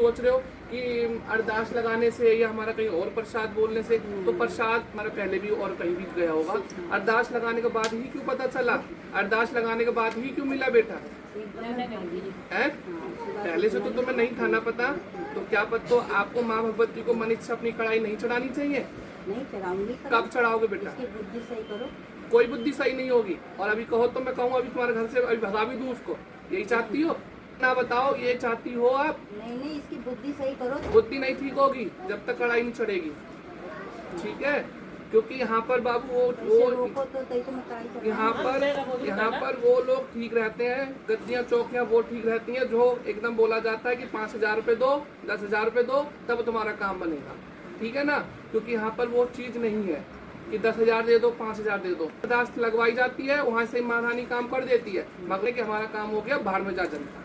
सोच रहे हो कि अरदास लगाने से या हमारा कहीं और प्रसाद बोलने से, तो प्रसाद हमारा पहले भी और कहीं भी गया होगा। अरदास लगाने के बाद ही क्यों पता चला? अरदास लगाने के बाद ही क्यों मिला बेटा? है पहले से तो तुम्हें नहीं था ना पता, तो क्या पता तो आपको माँ भगवती को मन इच्छा अपनी कढ़ाई नहीं चढ़ानी चाहिए? नहीं चढ़ाऊंगी। कब चढ़ाओगे बेटा? बुद्धि सही करो। कोई बुद्धि सही नहीं होगी। और अभी कहो तो मैं कहूँ अभी तुम्हारे घर से अभी भगा भी दूं उसको। यही चाहती हो ना? बताओ ये चाहती हो आप? नहीं, इसकी बुद्धि सही करो। बुद्धि नहीं ठीक होगी जब तक कढ़ाई नहीं चढ़ेगी, ठीक है? क्योंकि यहाँ पर बाबू वो यहाँ पर वो लोग ठीक रहते हैं, गद्दियाँ चौकियाँ वो ठीक रहती हैं, जो एकदम बोला जाता है कि 5,000 रुपये दो, 10,000 रुपये दो, तब तुम्हारा काम बनेगा, ठीक है ना? क्योंकि यहाँ पर वो चीज नहीं है कि 10,000 दे दो, 5,000 दे दो। अरदास लगवाई जाती है, वहाँ से महारानी काम कर देती है, मगर कि हमारा काम हो गया बाहर में जा जनता।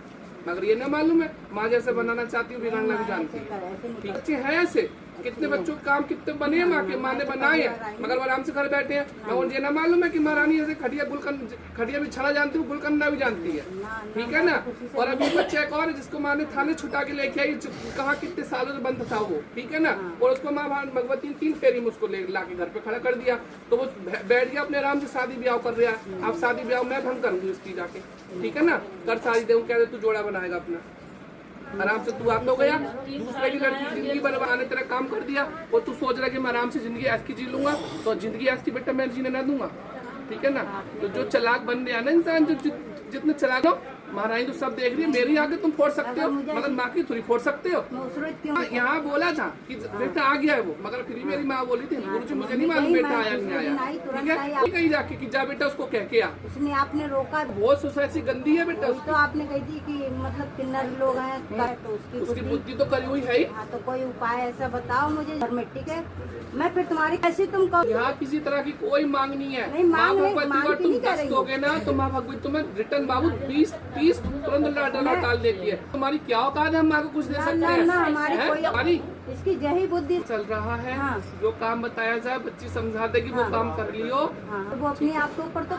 मगर ये ना मालूम है माँ जैसे बनाना चाहती हूँ बिगाड़ना भी जानती है। ठीक अच्छे है ऐसे कितने बच्चों के काम कितने बने हैं माँ के, माँ ने बनाए हैं, मगर वो आराम से घर बैठे हैं। मगर ये ना मालूम है कि महारानी ऐसे खड़िया भी छड़ा जानती हूँ, गुलकंदा भी जानती है, ठीक है ना? और अभी बच्चा एक और है जिसको माँ ने थाने छुटा के लेके आई, कहा कितने सालों से बंद था वो, ठीक है ना? और उसको माँ भगवती ने 3 फेरी में उसको ला के घर पे खड़ा कर दिया, तो वो बैठ गया अपने आराम से शादी ब्याह कर रहा है। अब शादी ब्याह मैं भंग करूंगी उसकी जाके, ठीक है ना? कर शादी दे कह दे तू जोड़ा बनाएगा अपना, आराम से तू आप तो गया दूसरे की लड़की जिंदगी बनाने तेरा काम कर दिया, और तू सोच रहा है कि मैं आराम से जिंदगी ऐस की जी लूंगा, तो जिंदगी ऐस की बेटा मैं जीने ना दूंगा, ठीक है ना? तो जो चालाक बन गया ना इंसान, जो जितने चालाक हो, महारानी तो सब देख रही है, मेरी आगे तुम फोड़ सकते हो मगर माँ की थोड़ी फोड़ सकते हो। यहाँ बोला था कि बेटा आ गया है वो, मगर फिर मेरी माँ बोली थी गुरुजी मुझे नहीं मालूम बेटा आया नहीं आया, ठीक है? कहीं जाके कि जा बेटा उसको कह के आ, उसने आपने रोका। बहुत सोसाइटी गंदी है बेटा। तो आपने कही थी कि मतलब किन्नर लोग हैं, तो उसकी बुद्धि तो करी हुई है ही। हाँ, तो कोई उपाय ऐसा बताओ मुझे घर में, ठीक है? मैं फिर तुम्हारी कैसी तुम कहो। यहाँ किसी तरह की कोई मांग नहीं है। नहीं, माँ मांग भगवती तुम 10 दोगे ना तो माँ भगवती तुम्हें रिटर्न बाबू 20 तुरंत डाल देती है। तुम्हारी क्या औकात है हम माँ को कुछ दे सकते हैं? हमारी इसकी यही बुद्धि चल रहा है। जो काम बताया जाए बच्ची समझा देगी, वो काम कर लियो। वो अपने आप के ऊपर तो